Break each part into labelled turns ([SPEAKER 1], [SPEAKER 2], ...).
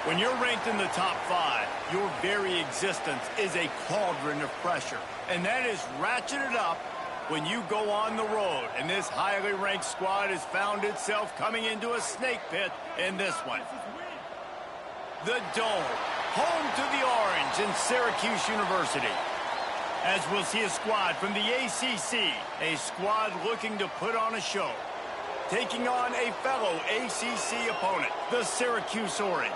[SPEAKER 1] When you're ranked in the top 5, your very existence is a cauldron of pressure. And that is ratcheted up when you go on the road. And this highly ranked squad has found itself coming into a snake pit in this one. The Dome, home to the Orange in Syracuse University. As we'll see a squad from the ACC, a squad looking to put on a show, taking on a fellow ACC opponent, the Syracuse Orange.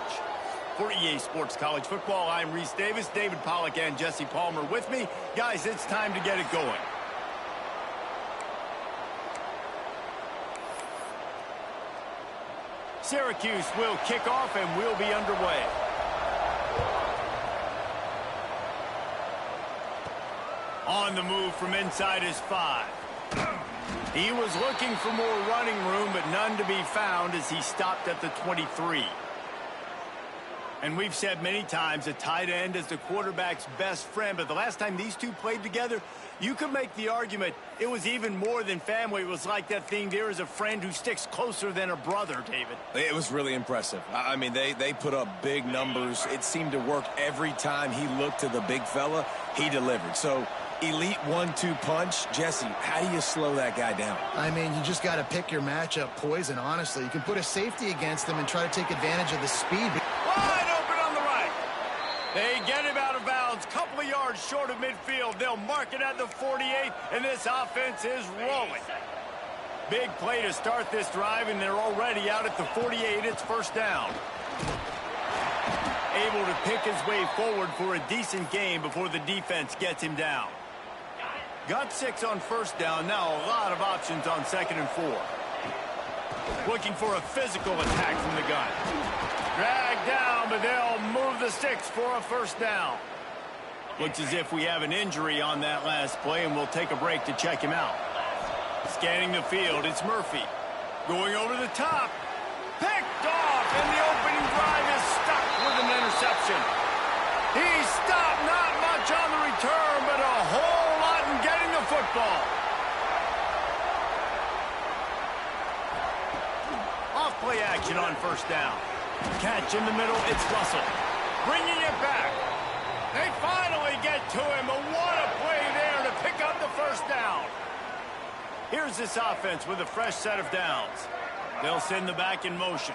[SPEAKER 1] For EA Sports College Football, I'm Reese Davis, David Pollack and Jesse Palmer with me. Guys, it's time to get it going. Syracuse will kick off and we'll be underway. On the move from inside his 5. He was looking for more running room, but none to be found as he stopped at the 23. And we've said many times a tight end is the quarterback's best friend, but the last time these two played together, you could make the argument it was even more than family. It was like that thing, there is a friend who sticks closer than a brother, David.
[SPEAKER 2] It was really impressive. I mean, they put up big numbers. It seemed to work every time he looked to the big fella, he delivered. So, elite 1-2 punch. Jesse, how do you slow that guy down?
[SPEAKER 3] I mean, you just got to pick your matchup poison, honestly. You can put a safety against him and try to take advantage of the speed.
[SPEAKER 1] Wide open on the right. They get him out of bounds, couple of yards short of midfield. They'll mark it at the 48, and this offense is rolling. Big play to start this drive, and they're already out at the 48. It's first down. Able to pick his way forward for a decent gain before the defense gets him down. Got 6 on first down. Now a lot of options on 2nd and 4. Looking for a physical attack from the gun. Dragged down, but they'll move the sticks for a first down. Looks as if we have an injury on that last play, and we'll take a break to check him out. Scanning the field, it's Murphy. Going over the top. Picked off, and the opening drive is stuck with an interception. He stopped, not much on the return, but a whole lot in getting the football. Off play action on first down. Catch in the middle, it's Russell. Bringing it back. They finally get to him, but what a play there to pick up the first down. Here's this offense with a fresh set of downs. They'll send the back in motion.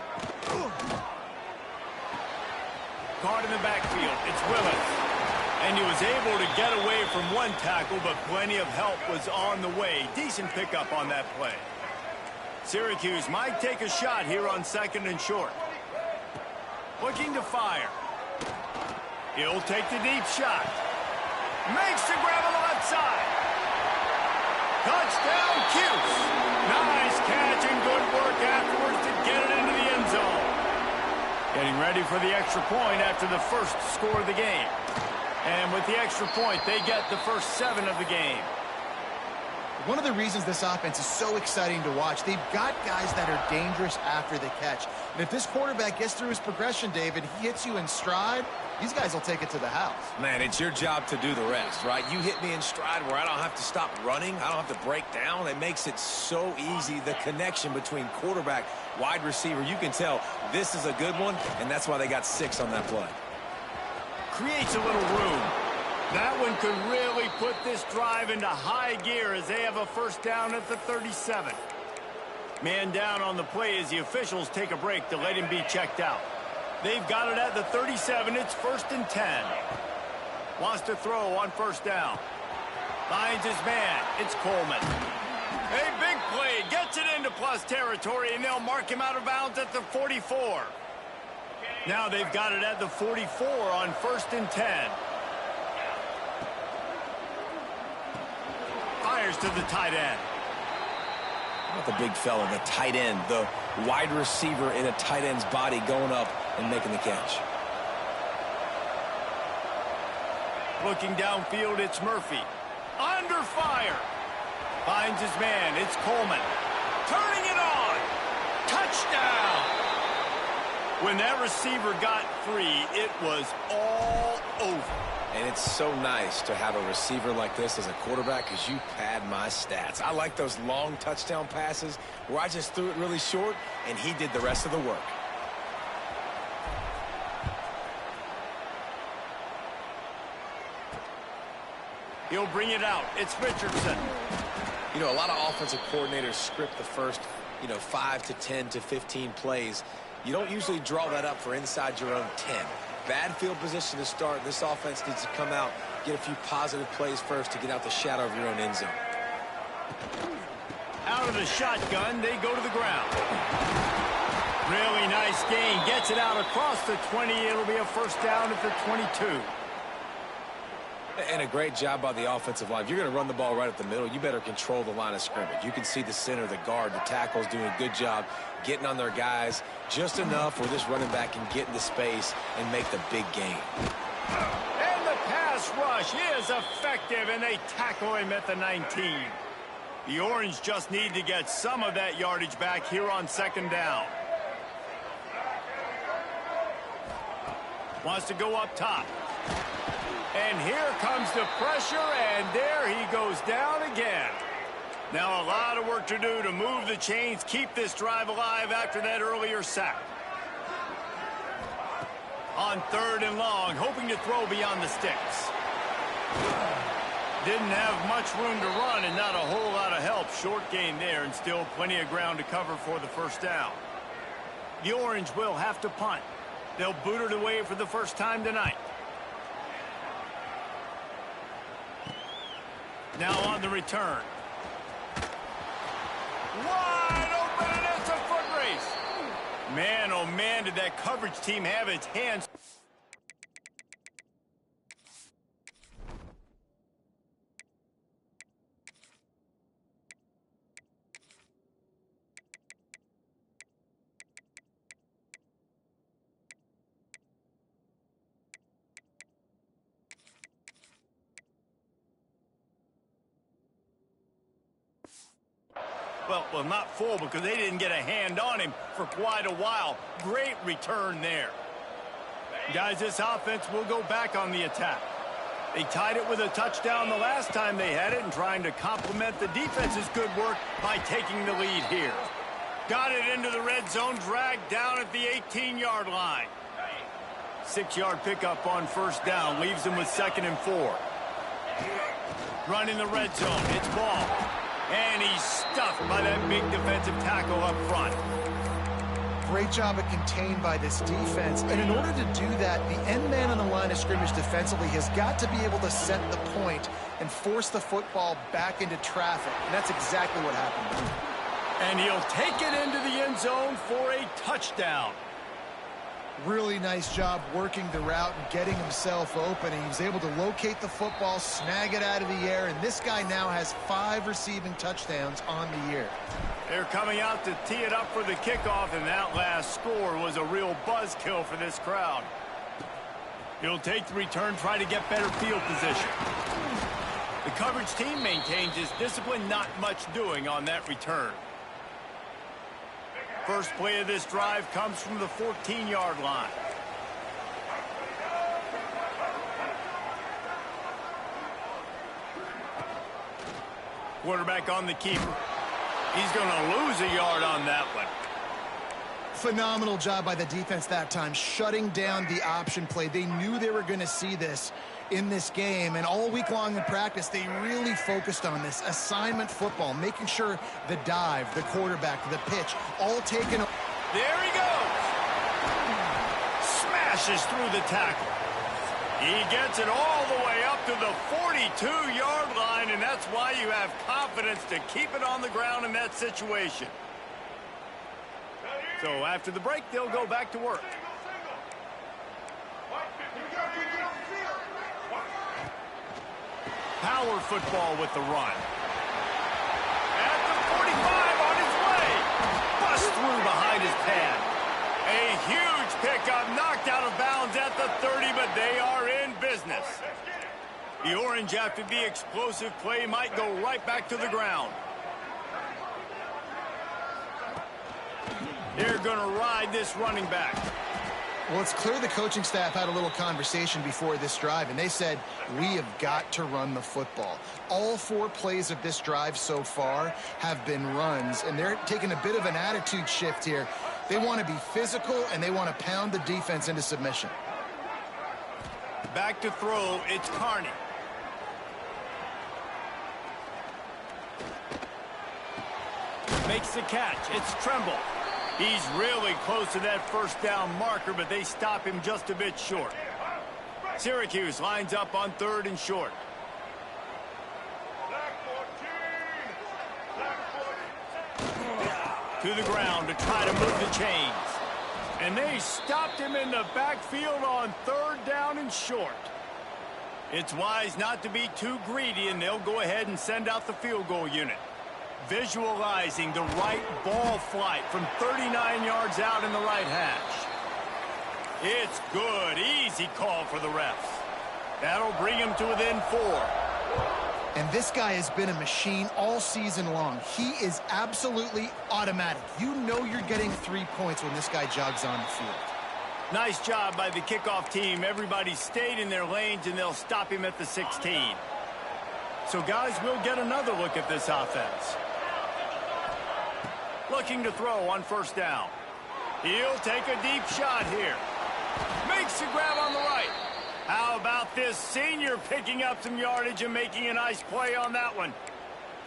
[SPEAKER 1] Caught in the backfield, it's Willis. And he was able to get away from one tackle, but plenty of help was on the way. Decent pickup on that play. Syracuse might take a shot here on 2nd and short. Looking to fire. He'll take the deep shot. Makes the grab on the left side. Touchdown, Cuse. Nice catch and good work afterwards to get it into the end zone. Getting ready for the extra point after the first score of the game. And with the extra point, they get the first 7 of the game.
[SPEAKER 3] One of the reasons this offense is so exciting to watch, they've got guys that are dangerous after the catch. And if this quarterback gets through his progression, David, he hits you in stride, these guys will take it to the house.
[SPEAKER 2] Man, it's your job to do the rest, right? You hit me in stride where I don't have to stop running. I don't have to break down. It makes it so easy, the connection between quarterback, wide receiver. You can tell this is a good one, and that's why they got 6 on that play.
[SPEAKER 1] Creates a little room. That one could really put this drive into high gear as they have a first down at the 37. Man down on the play as the officials take a break to let him be checked out. They've got it at the 37. It's 1st and 10. Wants to throw on first down. Finds his man. It's Coleman. A big play. Gets it into plus territory, and they'll mark him out of bounds at the 44. Now they've got it at the 44 on 1st and 10. Fires to the tight end.
[SPEAKER 2] Not the big fella, the tight end, the wide receiver in a tight end's body going up and making the catch.
[SPEAKER 1] Looking downfield, it's Murphy. Under fire. Finds his man. It's Coleman. Turning it on. Touchdown. When that receiver got free, it was all over.
[SPEAKER 2] And it's so nice to have a receiver like this as a quarterback because you pad my stats. I like those long touchdown passes where I just threw it really short and he did the rest of the work.
[SPEAKER 1] He'll bring it out. It's Richardson.
[SPEAKER 2] You know, a lot of offensive coordinators script the first, 5 to 10 to 15 plays. You don't usually draw that up for inside your own 10. Bad field position to start. This offense needs to come out, get a few positive plays first to get out the shadow of your own end zone.
[SPEAKER 1] Out of the shotgun, they go to the ground. Really nice gain. Gets it out across the 20. It'll be a first down at the 22.
[SPEAKER 2] And a great job by the offensive line. If you're going to run the ball right at the middle, you better control the line of scrimmage. You can see the center, the guard, the tackles doing a good job getting on their guys just enough where this running back can get into space and make the big gain.
[SPEAKER 1] And the pass rush is effective, and they tackle him at the 19. The Orange just need to get some of that yardage back here on second down. Wants to go up top. And here comes the pressure, and there he goes down again. Now a lot of work to do to move the chains, keep this drive alive after that earlier sack. On 3rd and long, hoping to throw beyond the sticks. Didn't have much room to run and not a whole lot of help. Short gain there and still plenty of ground to cover for the first down. The Orange will have to punt. They'll boot it away for the first time tonight. Now on the return. Wide open, and it's a foot race. Man, oh man, did that coverage team have its hands. Well, not full because they didn't get a hand on him for quite a while. Great return there. Guys, this offense will go back on the attack. They tied it with a touchdown the last time they had it and trying to complement the defense's good work by taking the lead here. Got it into the red zone, dragged down at the 18-yard line. 6-yard pickup on first down, leaves them with 2nd and 4. Running the red zone, it's ball. And he's stuffed by that big defensive tackle up front.
[SPEAKER 3] Great job of contained by this defense. And in order to do that, the end man on the line of scrimmage defensively has got to be able to set the point and force the football back into traffic. And that's exactly what happened.
[SPEAKER 1] And he'll take it into the end zone for a touchdown.
[SPEAKER 3] Really nice job working the route and getting himself open. He was able to locate the football, snag it out of the air, and this guy now has 5 receiving touchdowns on the year.
[SPEAKER 1] They're coming out to tee it up for the kickoff, and that last score was a real buzzkill for this crowd. He'll take the return, try to get better field position. The coverage team maintains his discipline, not much doing on that return. First play of this drive comes from the 14-yard line. Quarterback on the keeper. He's going to lose a yard on that one.
[SPEAKER 3] Phenomenal job by the defense that time, shutting down the option play. They knew they were going to see this in this game, and all week long in practice, they really focused on this assignment football, making sure the dive, the quarterback, the pitch, all taken.
[SPEAKER 1] There he goes. Smashes through the tackle. He gets it all the way up to the 42-yard line, and that's why you have confidence to keep it on the ground in that situation. So after the break, they'll go back to work. Power football with the run. At the 45 on his way. Bust through behind his pad. A huge pickup, knocked out of bounds at the 30, but they are in business. The Orange, after the explosive play, might go right back to the ground. They're going to ride this running back.
[SPEAKER 3] Well, it's clear the coaching staff had a little conversation before this drive, and they said, we have got to run the football. All 4 plays of this drive so far have been runs, and they're taking a bit of an attitude shift here. They want to be physical, and they want to pound the defense into submission.
[SPEAKER 1] Back to throw, it's Carney. Makes the catch. It's Tremble. He's really close to that first down marker, but they stop him just a bit short. Syracuse lines up on 3rd and short. To the ground to try to move the chains. And they stopped him in the backfield on 3rd down and short. It's wise not to be too greedy, and they'll go ahead and send out the field goal unit. Visualizing the right ball flight from 39 yards out in the right hash. It's good. Easy call for the refs. That'll bring him to within 4.
[SPEAKER 3] And this guy has been a machine all season long. He is absolutely automatic. You know you're getting 3 points when this guy jogs on the field.
[SPEAKER 1] Nice job by the kickoff team. Everybody stayed in their lanes, and they'll stop him at the 16. So, guys, we'll get another look at this offense. Looking to throw on 1st down. He'll take a deep shot here. Makes the grab on the right. How about this senior picking up some yardage and making a nice play on that one?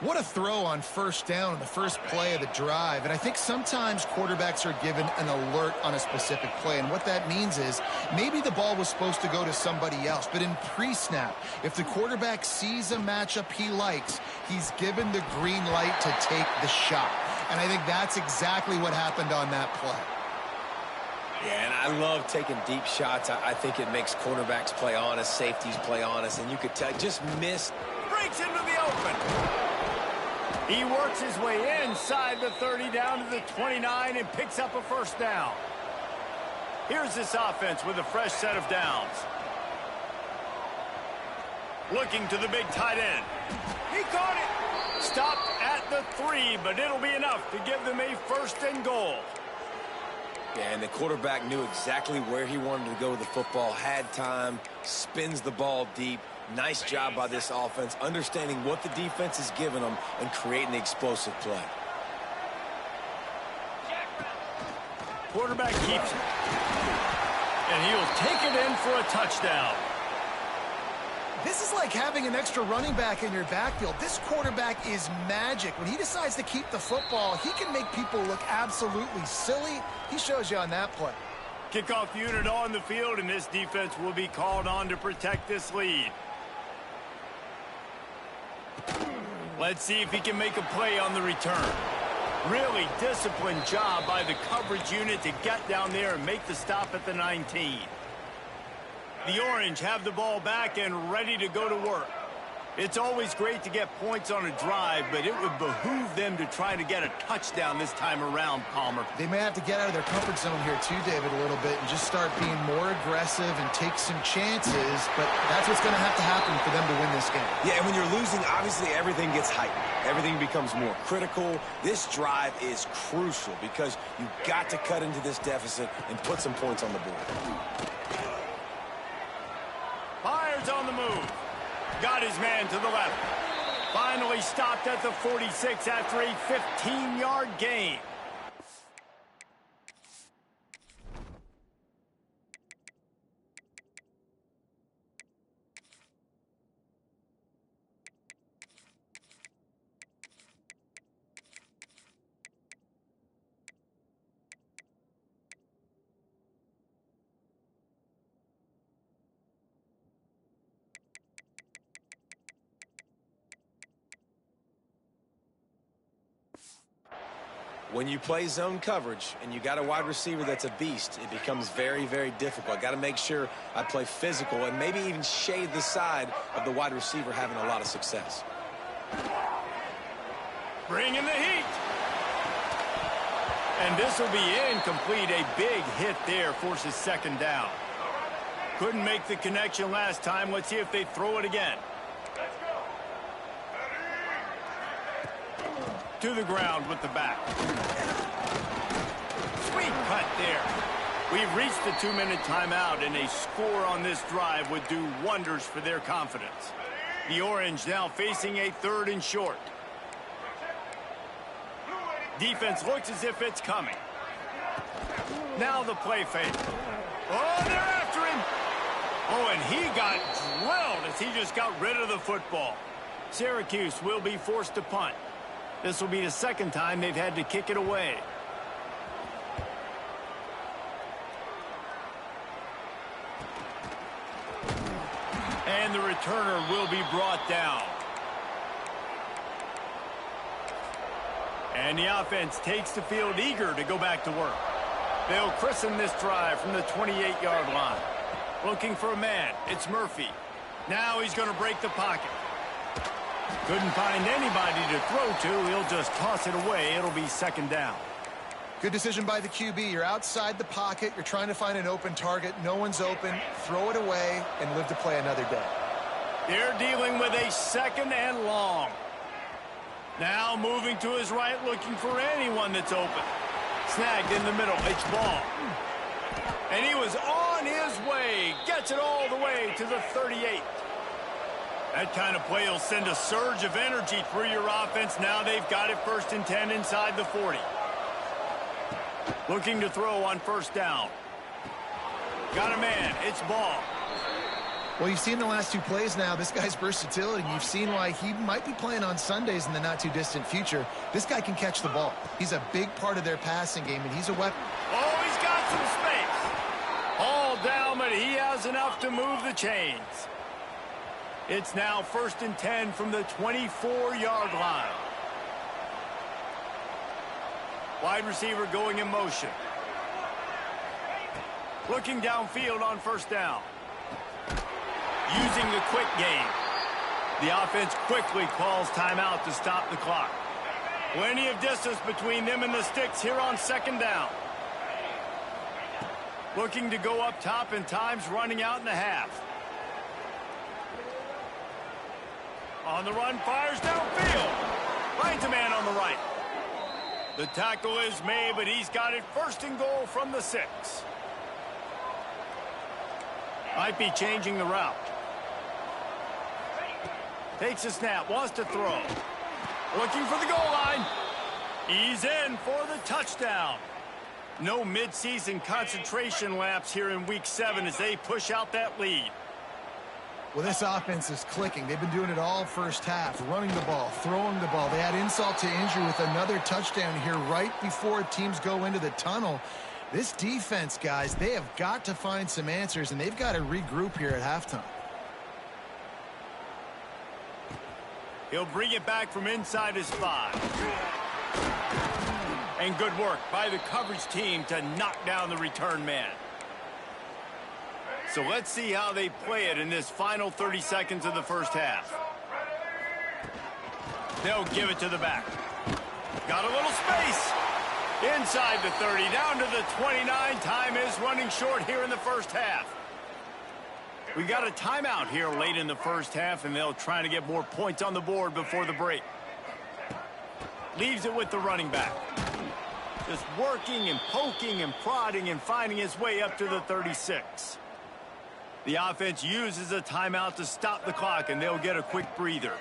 [SPEAKER 3] What a throw on 1st down in the first play of the drive. And I think sometimes quarterbacks are given an alert on a specific play. And what that means is maybe the ball was supposed to go to somebody else. But in pre-snap, if the quarterback sees a matchup he likes, he's given the green light to take the shot. And I think that's exactly what happened on that play.
[SPEAKER 2] Yeah, and I love taking deep shots. I think it makes cornerbacks play honest, safeties play honest, and you could tell, just missed.
[SPEAKER 1] Breaks into the open. He works his way inside the 30 down to the 29 and picks up a 1st down. Here's this offense with a fresh set of downs. Looking to the big tight end. He caught it. Stopped at the 3, but it'll be enough to give them a 1st and goal.
[SPEAKER 2] Yeah, and the quarterback knew exactly where he wanted to go with the football, had time, spins the ball deep. Nice job by this offense, understanding what the defense is giving them and creating the explosive play.
[SPEAKER 1] Quarterback keeps it. And he'll take it in for a touchdown.
[SPEAKER 3] This is like having an extra running back in your backfield. This quarterback is magic. When he decides to keep the football, he can make people look absolutely silly. He shows you on that play.
[SPEAKER 1] Kickoff unit on the field, and this defense will be called on to protect this lead. Let's see if he can make a play on the return. Really disciplined job by the coverage unit to get down there and make the stop at the 19. The Orange have the ball back and ready to go to work. It's always great to get points on a drive, but it would behoove them to try to get a touchdown this time around, Palmer.
[SPEAKER 3] They may have to get out of their comfort zone here too, David, a little bit and just start being more aggressive and take some chances, but that's what's going to have to happen for them to win this game.
[SPEAKER 2] Yeah, and when you're losing, obviously everything gets heightened. Everything becomes more critical. This drive is crucial because you've got to cut into this deficit and put some points on the board.
[SPEAKER 1] Fires on the move. Got his man to the left. Finally stopped at the 46 after a 15-yard gain.
[SPEAKER 2] When you play zone coverage and you got a wide receiver that's a beast, it becomes very, very difficult. Got to make sure I play physical and maybe even shade the side of the wide receiver having a lot of success.
[SPEAKER 1] Bringing the heat. And this will be incomplete. A big hit there forces 2nd down. Couldn't make the connection last time. Let's see if they throw it again. To the ground with the back. Sweet cut there. We've reached the 2-minute timeout, and a score on this drive would do wonders for their confidence. The Orange now facing a 3rd and short. Defense looks as if it's coming. Now the play fake. Oh, they're after him. Oh, and he got drilled as he just got rid of the football. Syracuse will be forced to punt. This will be the second time they've had to kick it away. And the returner will be brought down. And the offense takes the field eager to go back to work. They'll christen this drive from the 28-yard line. Looking for a man. It's Murphy. Now he's going to break the pocket. Couldn't find anybody to throw to. He'll just toss it away. It'll be second down.
[SPEAKER 3] Good decision by the QB. You're outside the pocket. You're trying to find an open target. No one's open. Throw it away and live to play another day.
[SPEAKER 1] They're dealing with a second and long. Now moving to his right, looking for anyone that's open. Snagged in the middle. It's ball. And he was on his way. Gets it all the way to the 38. That kind of play will send a surge of energy through your offense. Now they've got it first and 10 inside the 40. Looking to throw on first down. Got a man. It's ball.
[SPEAKER 3] Well, you've seen the last two plays now. This guy's versatility. You've seen why he might be playing on Sundays in the not-too-distant future. This guy can catch the ball. He's a big part of their passing game, and he's a weapon.
[SPEAKER 1] Oh, he's got some space. All down, but he has enough to move the chains. It's now first and 10 from the 24-yard line. Wide receiver going in motion. Looking downfield on first down. Using the quick game. The offense quickly calls timeout to stop the clock. Plenty of distance between them and the sticks here on second down. Looking to go up top, and time's running out in the half. On the run, fires downfield. Finds a man on the right. The tackle is made, but he's got it first and goal from the 6. Might be changing the route. Takes a snap, wants to throw. Looking for the goal line. He's in for the touchdown. No midseason concentration laps here in Week 7 as they push out that lead.
[SPEAKER 3] Well, this offense is clicking. They've been doing it all first half, running the ball, throwing the ball. They had insult to injury with another touchdown here right before teams go into the tunnel. This defense, guys, they have got to find some answers, and they've got to regroup here at halftime.
[SPEAKER 1] He'll bring it back from inside his 5. And good work by the coverage team to knock down the return man. So let's see how they play it in this final 30 seconds of the first half. They'll give it to the back. Got a little space. Inside the 30, down to the 29. Time is running short here in the first half. We got a timeout here late in the first half, and they'll try to get more points on the board before the break. Leaves it with the running back. Just working and poking and prodding and finding his way up to the 36. The offense uses a timeout to stop the clock, and they'll get a quick breather.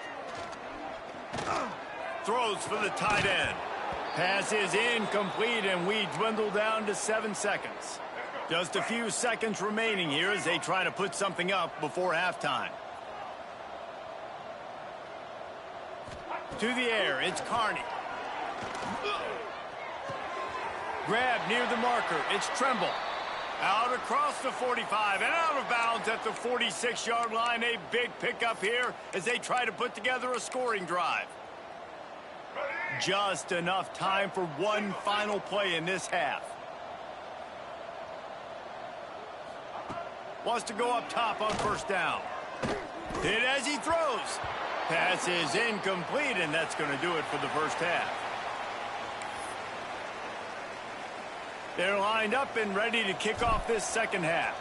[SPEAKER 1] Throws for the tight end. Pass is incomplete, and we dwindle down to 7 seconds. Just a few seconds remaining here as they try to put something up before halftime. To the air, it's Carney. Grab near the marker, it's Tremble. Out across the 45 and out of bounds at the 46-yard line. A big pickup here as they try to put together a scoring drive. Just enough time for one final play in this half. Wants to go up top on first down. Hit as he throws. Pass is incomplete, and that's going to do it for the first half. They're lined up and ready to kick off this second half.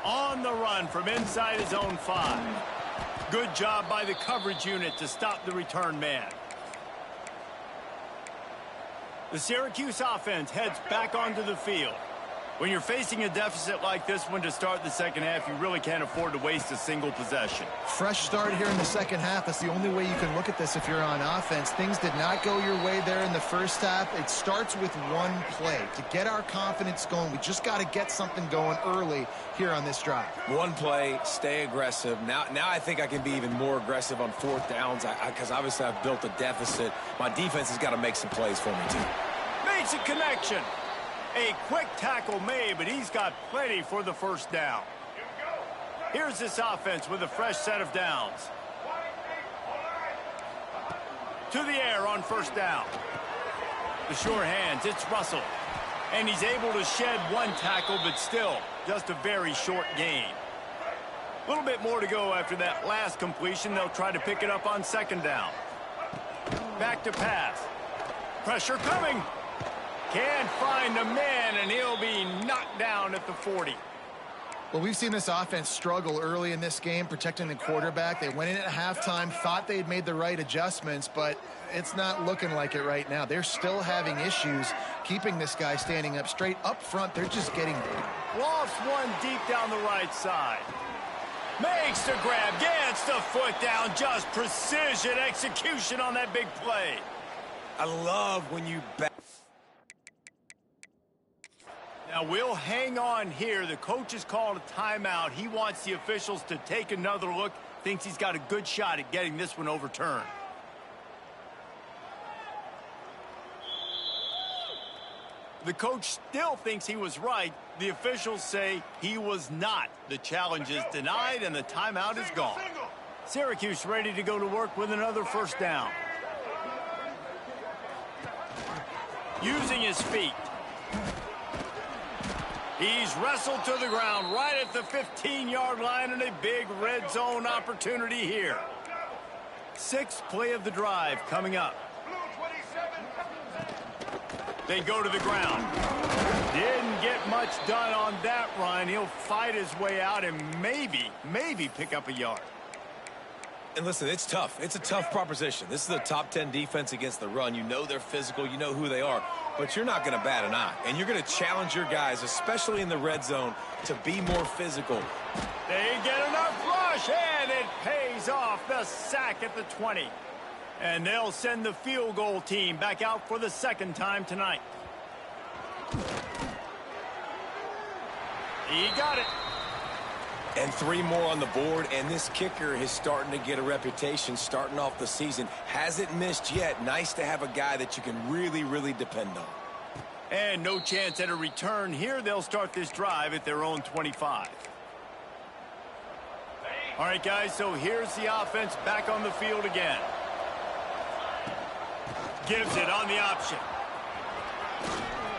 [SPEAKER 1] On the run from inside his own 5. Good job by the coverage unit to stop the return man. The Syracuse offense heads back onto the field. When you're facing a deficit like this one to start the second half, you really can't afford to waste a single possession.
[SPEAKER 3] Fresh start here in the second half. That's the only way you can look at this if you're on offense. Things did not go your way there in the first half. It starts with one play. To get our confidence going, we just got to get something going early here on this drive.
[SPEAKER 2] One play, stay aggressive. Now I think I can be even more aggressive on fourth downs because obviously I've built a deficit. My defense has got to make some plays for me, too.
[SPEAKER 1] Makes a connection. A quick tackle made, but he's got plenty for the first down. Here's this offense with a fresh set of downs. To the air on first down. The sure hands, it's Russell. And he's able to shed one tackle, but still just a very short gain. A little bit more to go after that last completion. They'll try to pick it up on second down. Back to pass. Pressure coming. Can't find a man, and he'll be knocked down at the 40.
[SPEAKER 3] Well, we've seen this offense struggle early in this game, protecting the quarterback. They went in at halftime, thought they'd made the right adjustments, but it's not looking like it right now. They're still having issues keeping this guy standing up straight. Up front, they're just getting...
[SPEAKER 1] Lofts one deep down the right side. Makes the grab, gets the foot down. Just precision execution on that big play.
[SPEAKER 2] I love when you back.
[SPEAKER 1] Now, we'll hang on here. The coach has called a timeout. He wants the officials to take another look. Thinks he's got a good shot at getting this one overturned. The coach still thinks he was right. The officials say he was not. The challenge is denied, and the timeout is gone. Syracuse ready to go to work with another first down. Using his feet. He's wrestled to the ground right at the 15-yard line, and a big red zone opportunity here. Sixth play of the drive coming up. They go to the ground. Didn't get much done on that run. He'll fight his way out and maybe pick up a yard.
[SPEAKER 2] And listen, it's tough. It's a tough proposition. This is a top 10 defense against the run. You know they're physical. You know who they are. But you're not going to bat an eye. And you're going to challenge your guys, especially in the red zone, to be more physical.
[SPEAKER 1] They get enough rush, and it pays off. The sack at the 20. And they'll send the field goal team back out for the second time tonight. He got it.
[SPEAKER 2] And 3 more on the board, and this kicker is starting to get a reputation starting off the season. Hasn't missed yet. Nice to have a guy that you can really depend on.
[SPEAKER 1] And no chance at a return here. They'll start this drive at their own 25. All right, guys, so here's the offense back on the field again. Gives it on the option.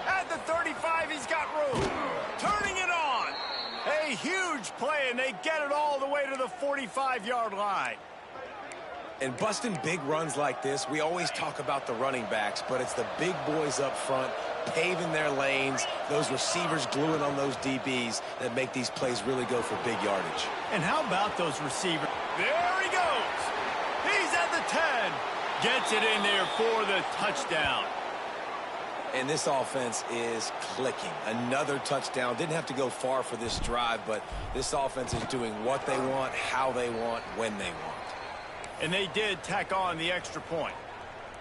[SPEAKER 1] At the 35, he's got room. Turning it on. A huge play, and they get it all the way to the 45-yard line.
[SPEAKER 2] And busting big runs like this, we always talk about the running backs, but it's the big boys up front paving their lanes, those receivers gluing on those DBs that make these plays really go for big yardage.
[SPEAKER 1] And how about those receivers? There he goes. He's at the 10. Gets it in there for the touchdown.
[SPEAKER 2] And this offense is clicking. Another touchdown. Didn't have to go far for this drive, but this offense is doing what they want, how they want, when they want.
[SPEAKER 1] And they did tack on the extra point.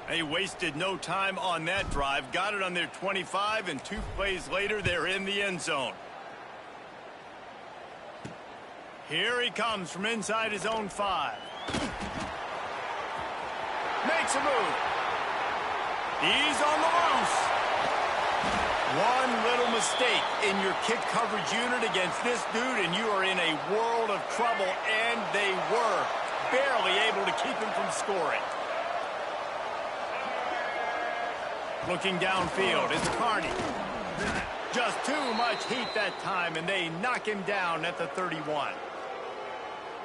[SPEAKER 1] They wasted no time on that drive. Got it on their 25, and 2 plays later, they're in the end zone. Here he comes from inside his own 5. Makes a move. He's on the loose. One little mistake in your kick coverage unit against this dude, and you are in a world of trouble, and they were barely able to keep him from scoring. Looking downfield, it's Carney. Just too much heat that time, and they knock him down at the 31.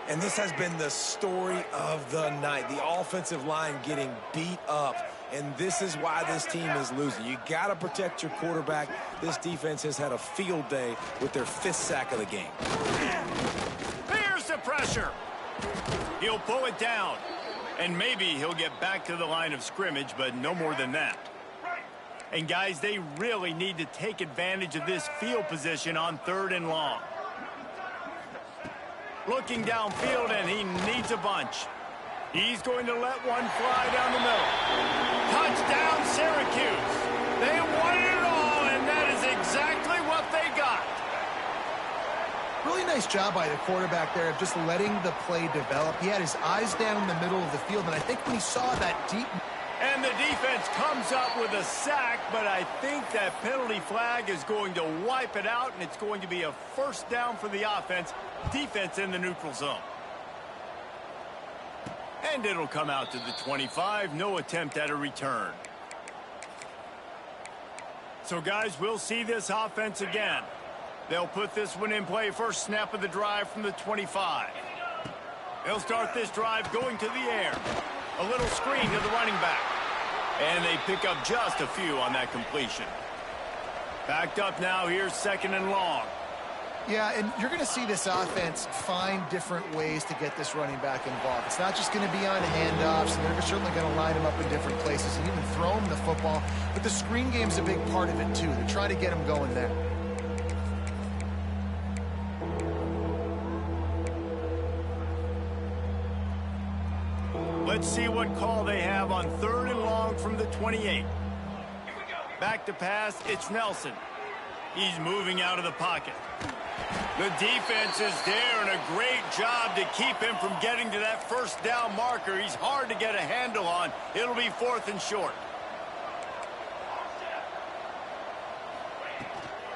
[SPEAKER 2] And this has been the story of the night. The offensive line getting beat up, and this is why this team is losing. You got to protect your quarterback. This defense has had a field day with their 5th sack of the game.
[SPEAKER 1] Here's the pressure. He'll pull it down, and maybe he'll get back to the line of scrimmage, but no more than that. And, guys, they really need to take advantage of this field position on 3rd and long. Looking downfield, and he needs a bunch. He's going to let one fly down the middle. Touchdown, Syracuse. They won it all, and that is exactly what they got.
[SPEAKER 3] Really nice job by the quarterback there of just letting the play develop. He had his eyes down in the middle of the field, and I think when he saw that deep...
[SPEAKER 1] And the defense comes up with a sack, but I think that penalty flag is going to wipe it out, and it's going to be a first down for the offense. Defense in the neutral zone. And it'll come out to the 25. No attempt at a return. So, guys, we'll see this offense again. They'll put this one in play first snap of the drive from the 25. They'll start this drive going to the air. A little screen to the running back. And they pick up just a few on that completion. Backed up now. Here's 2nd and long.
[SPEAKER 3] Yeah, and you're going to see this offense find different ways to get this running back involved. It's not just going to be on handoffs, and they're certainly going to line him up in different places and even throw him the football. But the screen game's a big part of it, too. They're trying to get him going there.
[SPEAKER 1] Let's see what call they have on 3rd and long from the 28. Back to pass, it's Nelson. He's moving out of the pocket. The defense is there, and a great job to keep him from getting to that first down marker. He's hard to get a handle on. It'll be 4th and short.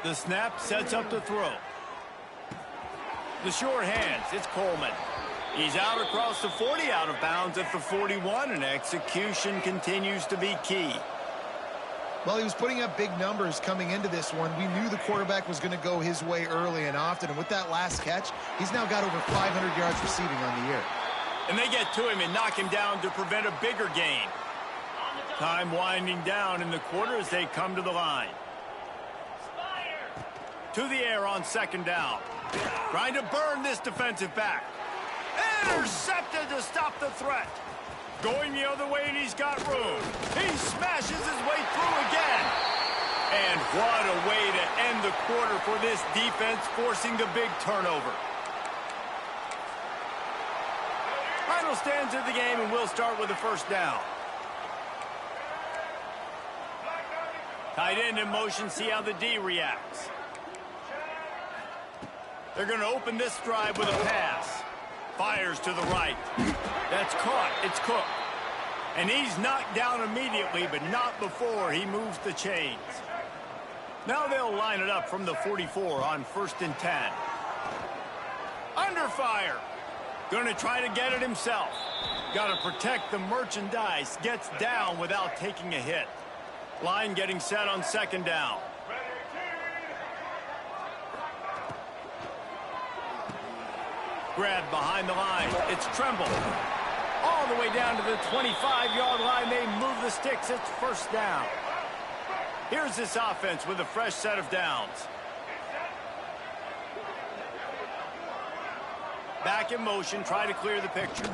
[SPEAKER 1] The snap sets up the throw. The short hands, it's Coleman. He's out across the 40, out of bounds at the 41, and execution continues to be key.
[SPEAKER 3] Well, he was putting up big numbers coming into this one. We knew the quarterback was going to go his way early and often, and with that last catch, he's now got over 500 yards receiving on the year.
[SPEAKER 1] And they get to him and knock him down to prevent a bigger gain. Time winding down in the quarter as they come to the line. To the air on 2nd down. Trying to burn this defensive back. Intercepted to stop the threat. Going the other way, and he's got room. He smashes his way through again. And what a way to end the quarter for this defense, forcing the big turnover. Final stanza of the game, and we'll start with the 1st down. Tight end in motion, see how the D reacts. They're going to open this drive with a pass. Fires to the right. That's caught. It's Cook. And he's knocked down immediately, but not before he moves the chains. Now they'll line it up from the 44 on 1st and 10. Under fire. Going to try to get it himself. Got to protect the merchandise. Gets down without taking a hit. Line getting set on 2nd down. Grab behind the line. It's Tremble. All the way down to the 25-yard line. They move the sticks. It's 1st down. Here's this offense with a fresh set of downs. Back in motion. Try to clear the picture.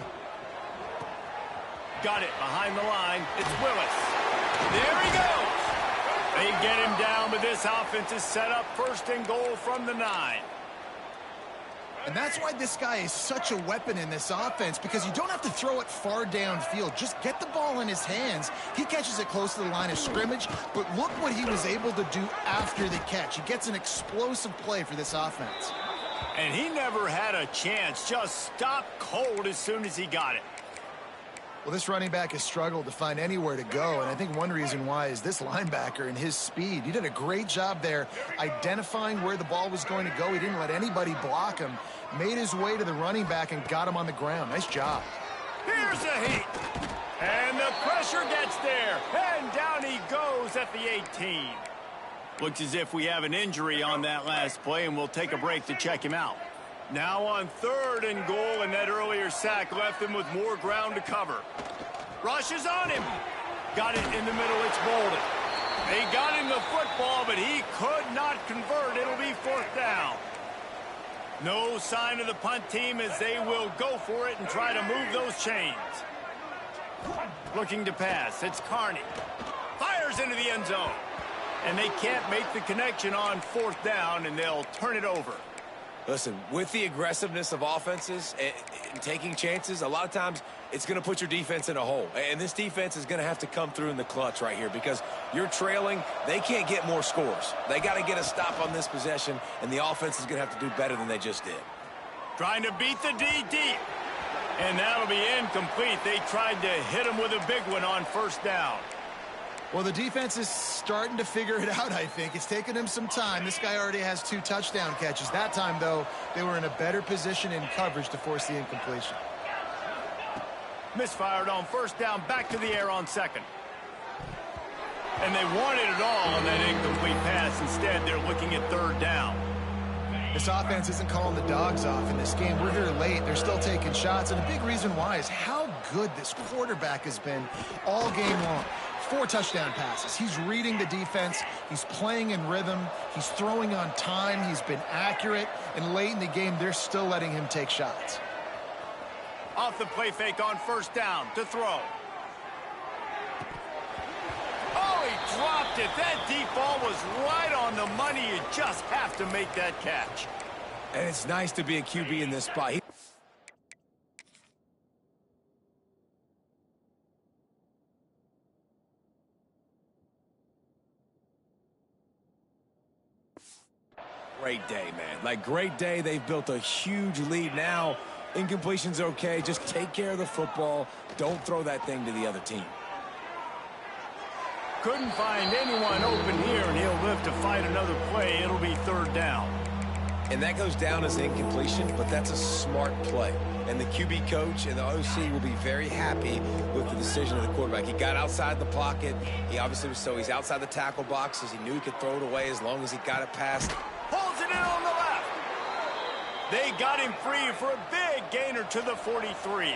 [SPEAKER 1] Got it behind the line. It's Willis. There he goes. They get him down, but this offense is set up 1st and goal from the 9.
[SPEAKER 3] And that's why this guy is such a weapon in this offense, because you don't have to throw it far downfield. Just get the ball in his hands. He catches it close to the line of scrimmage, but look what he was able to do after the catch. He gets an explosive play for this offense.
[SPEAKER 1] And he never had a chance. Just stopped cold as soon as he got it.
[SPEAKER 3] Well, this running back has struggled to find anywhere to go, and I think one reason why is this linebacker and his speed. He did a great job there identifying where the ball was going to go. He didn't let anybody block him. Made his way to the running back and got him on the ground. Nice job.
[SPEAKER 1] Here's the heat. And the pressure gets there. And down he goes at the 18. Looks as if we have an injury on that last play, and we'll take a break to check him out. Now on 3rd and goal, and that earlier sack left him with more ground to cover. Rushes on him. Got it in the middle. It's Bolden. They got him the football, but he could not convert. It'll be 4th down. No sign of the punt team as they will go for it and try to move those chains. Looking to pass. It's Carney. Fires into the end zone. And they can't make the connection on 4th down, and they'll turn it over.
[SPEAKER 2] Listen, with the aggressiveness of offenses and taking chances, a lot of times it's going to put your defense in a hole. And this defense is going to have to come through in the clutch right here because you're trailing. They can't get more scores. They got to get a stop on this possession, and the offense is going to have to do better than they just did.
[SPEAKER 1] Trying to beat the D deep. And that'll be incomplete. They tried to hit him with a big one on 1st down.
[SPEAKER 3] Well, the defense is starting to figure it out, I think. It's taken him some time. This guy already has 2 touchdown catches. That time, though, they were in a better position in coverage to force the incompletion.
[SPEAKER 1] Misfired on 1st down, back to the air on 2nd. And they wanted it all on that incomplete pass. Instead, they're looking at 3rd down.
[SPEAKER 3] This offense isn't calling the dogs off in this game. We're here late. They're still taking shots. And a big reason why is how good this quarterback has been all game long. 4 touchdown passes. He's reading the defense. He's playing in rhythm. He's throwing on time. He's been accurate. And late in the game, they're still letting him take shots.
[SPEAKER 1] Off the play fake on 1st down to throw. Oh, he dropped it. That deep ball was right on the money. You just have to make that catch.
[SPEAKER 2] And it's nice to be a QB in this spot. Great day, man. Like, great day. They've built a huge lead now. Incompletion's okay. Just take care of the football. Don't throw that thing to the other team.
[SPEAKER 1] Couldn't find anyone open here, and he'll live to fight another play. It'll be 3rd down.
[SPEAKER 2] And that goes down as an incompletion, but that's a smart play. And the QB coach and the OC will be very happy with the decision of the quarterback. He got outside the pocket. He obviously he's outside the tackle boxes. He knew he could throw it away as long as he got it past.
[SPEAKER 1] Pulls it in on the left. They got him free for a big gainer to the 43.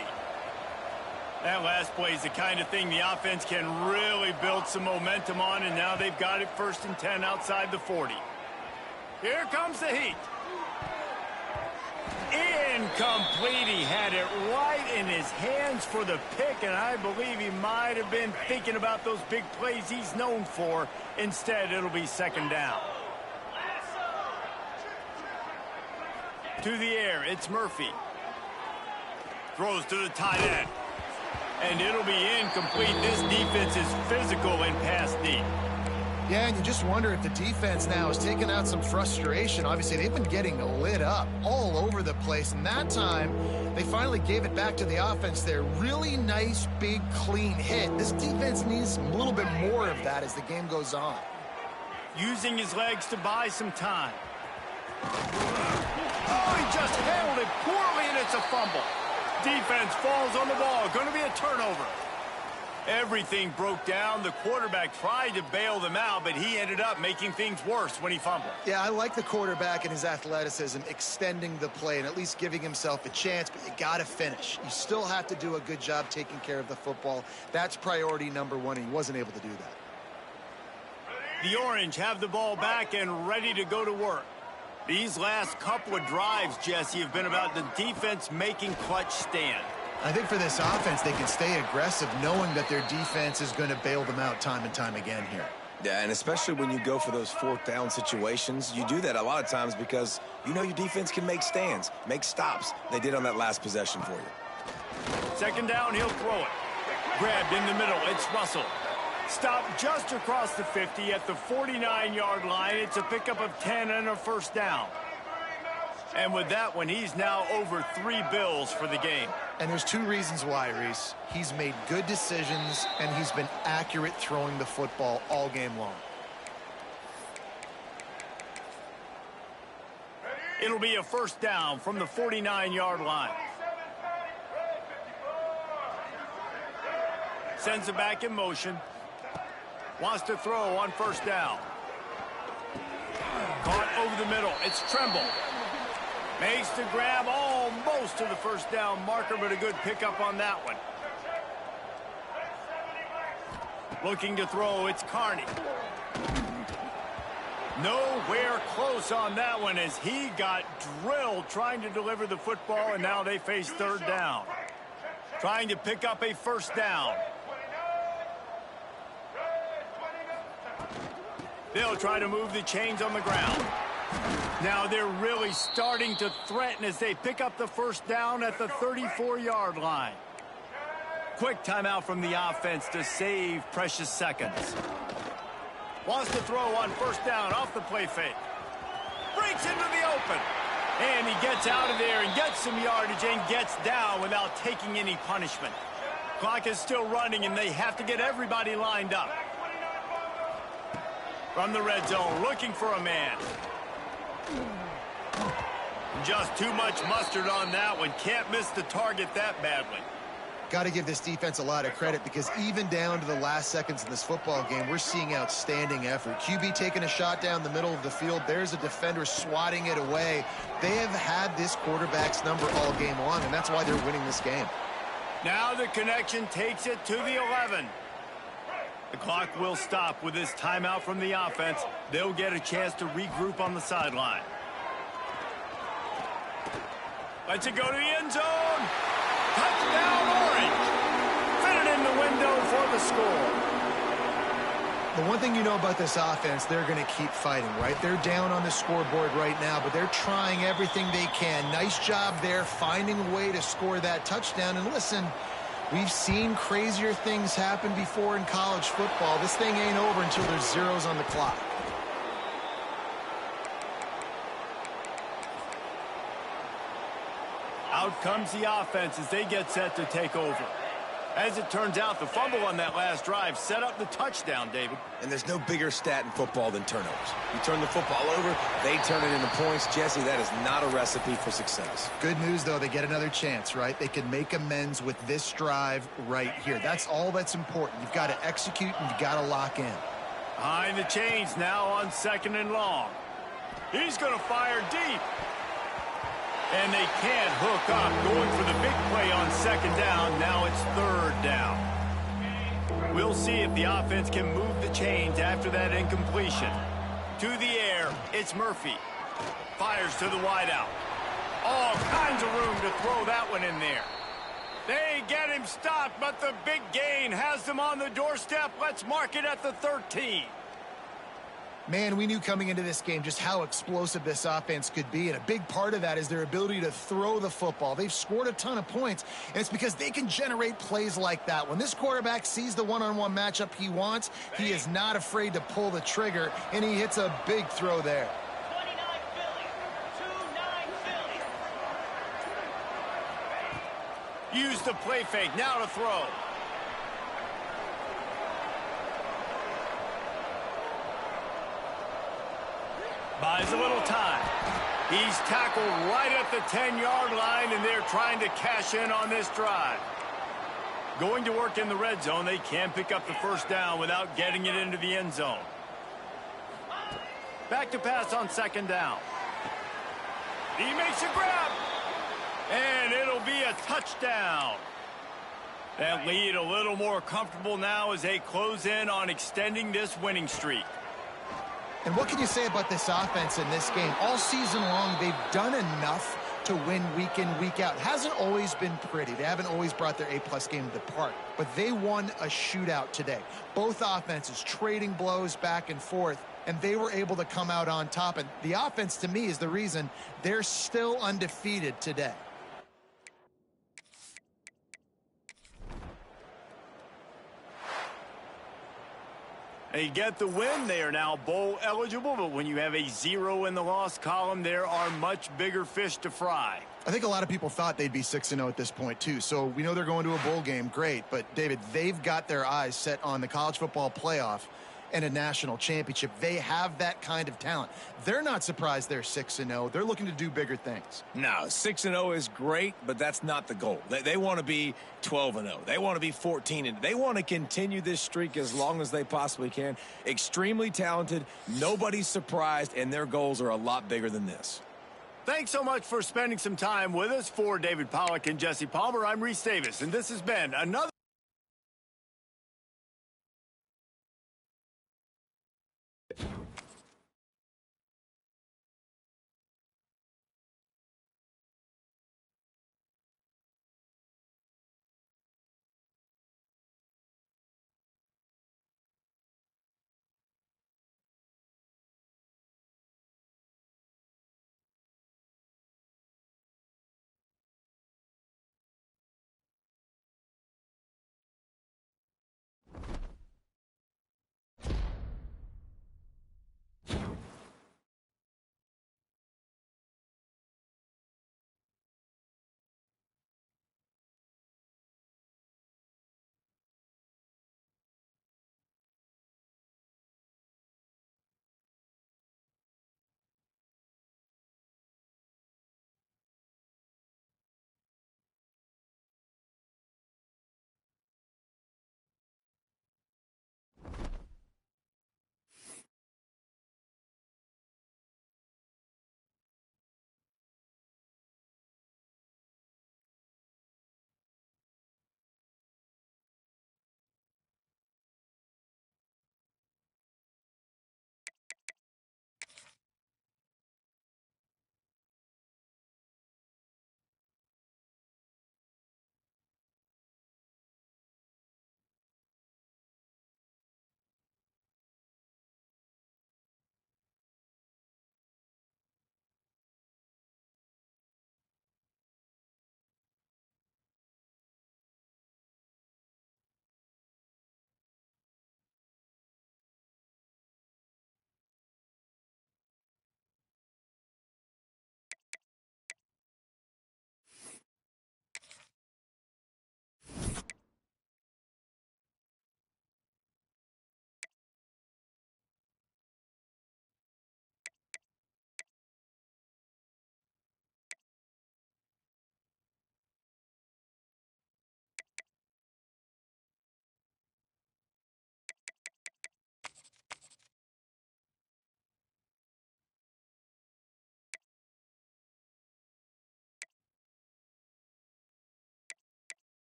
[SPEAKER 1] That last play is the kind of thing the offense can really build some momentum on, and now they've got it 1st and 10 outside the 40. Here comes the heat. Incomplete. He had it right in his hands for the pick, and I believe he might have been thinking about those big plays he's known for. Instead, it'll be 2nd down. To the air, it's Murphy. Throws to the tight end. And it'll be incomplete. This defense is physical and pass deep.
[SPEAKER 3] Yeah, and you just wonder if the defense now is taking out some frustration. Obviously, they've been getting lit up all over the place. And that time, they finally gave it back to the offense there. Really nice, big, clean hit. This defense needs a little bit more of that as the game goes on.
[SPEAKER 1] Using his legs to buy some time. Oh, he just handled it poorly, and it's a fumble. Defense falls on the ball. Going to be a turnover. Everything broke down. The quarterback tried to bail them out, but he ended up making things worse when he fumbled.
[SPEAKER 3] Yeah, I like the quarterback and his athleticism, extending the play and at least giving himself a chance, but you got to finish. You still have to do a good job taking care of the football. That's priority number 1, and he wasn't able to do that.
[SPEAKER 1] The Orange have the ball back and ready to go to work. These last couple of drives, Jesse, have been about the defense making clutch stand.
[SPEAKER 3] I think for this offense, they can stay aggressive knowing that their defense is going to bail them out time and time again here.
[SPEAKER 2] Yeah, and especially when you go for those 4th down situations, you do that a lot of times because you know your defense can make stands, make stops. They did on that last possession for you.
[SPEAKER 1] 2nd down, he'll throw it. Grabbed in the middle, it's Russell. Stopped just across the 50 at the 49-yard line. It's a pickup of 10 and a 1st down. And with that one, he's now over 3 bills for the game.
[SPEAKER 3] And there's 2 reasons why, Reese. He's made good decisions, and he's been accurate throwing the football all game long.
[SPEAKER 1] It'll be a 1st down from the 49-yard line. Sends it back in motion. Wants to throw on 1st down. Caught over the middle. It's Tremble. Makes the grab almost to the 1st down marker, but a good pickup on that one. Looking to throw, it's Carney. Nowhere close on that one as he got drilled trying to deliver the football, and now they face 3rd down. Trying to pick up a 1st down. They'll try to move the chains on the ground. Now they're really starting to threaten as they pick up the first down at the 34-yard line. Quick timeout from the offense to save precious seconds. Wants to throw on first down off the play fake. Breaks into the open. And he gets out of there and gets some yardage and gets down without taking any punishment. Clock is still running and they have to get everybody lined up. From the red zone, looking for a man. Just too much mustard on that one. Can't miss the target that badly.
[SPEAKER 3] Got to give this defense a lot of credit because even down to the last seconds of this football game, we're seeing outstanding effort. QB taking a shot down the middle of the field. There's a defender swatting it away. They have had this quarterback's number all game long, and that's why they're winning this game.
[SPEAKER 1] Now the connection takes it to the 11. The clock will stop with this timeout from the offense. They'll get a chance to regroup on the sideline. Lets it go to the end zone. Touchdown, Warrick. Fit it in the window for the score.
[SPEAKER 3] The one thing you know about this offense, they're going to keep fighting, right? They're down on the scoreboard right now, but they're trying everything they can. Nice job there, finding a way to score that touchdown. And listen, we've seen crazier things happen before in college football. This thing ain't over until there's zeros on the clock.
[SPEAKER 1] Out comes the offense as they get set to take over. As it turns out, the fumble on that last drive set up the touchdown, David.
[SPEAKER 2] And there's no bigger stat in football than turnovers. You turn the football over, they turn it into points. Jesse, that is not a recipe for success.
[SPEAKER 3] Good news, though, they get another chance, right? They can make amends with this drive right here. That's all that's important. You've got to execute and you've got to lock in.
[SPEAKER 1] Behind the chains now on 2nd and long. He's going to fire deep. And they can't hook up, going for the big play on 2nd down. Now it's 3rd down. We'll see if the offense can move the chains after that incompletion. To the air, it's Murphy. Fires to the wideout. All kinds of room to throw that one in there. They get him stopped, but the big gain has them on the doorstep. Let's mark it at the 13.
[SPEAKER 3] Man, we knew coming into this game just how explosive this offense could be, and a big part of that is their ability to throw the football. They've scored a ton of points, and it's because they can generate plays like that. When this quarterback sees the one-on-one matchup he wants, he is not afraid to pull the trigger, and he hits a big throw there.
[SPEAKER 1] 29 Philly. Use the play fake, now to throw. Buys a little time. He's tackled right at the 10-yard line, and they're trying to cash in on this drive. Going to work in the red zone, they can pick up the first down without getting it into the end zone. Back to pass on 2nd down. He makes a grab. And it'll be a touchdown. That lead a little more comfortable now as they close in on extending this winning streak.
[SPEAKER 3] And what can you say about this offense in this game? All season long, they've done enough to win week in, week out. It hasn't always been pretty. They haven't always brought their A-plus game to the park. But they won a shootout today. Both offenses trading blows back and forth, and they were able to come out on top. And the offense, to me, is the reason they're still undefeated today.
[SPEAKER 1] They get the win. They are now bowl eligible, but when you have a 0 in the loss column, there are much bigger fish to fry.
[SPEAKER 3] I think a lot of people thought they'd be 6-0 at this point, too. So we know they're going to a bowl game. Great. But, David, they've got their eyes set on the college football playoff and a national championship. They have that kind of talent. They're not surprised they're 6-0. They're looking to do bigger things.
[SPEAKER 2] No, 6-0 is great, but that's not the goal. They want to be 12-0. They want to be 14-0. They want to continue this streak as long as they possibly can. Extremely talented. Nobody's surprised, and their goals are a lot bigger than this.
[SPEAKER 1] Thanks so much for spending some time with us. For David Pollack and Jesse Palmer, I'm Reese Davis, and this has been another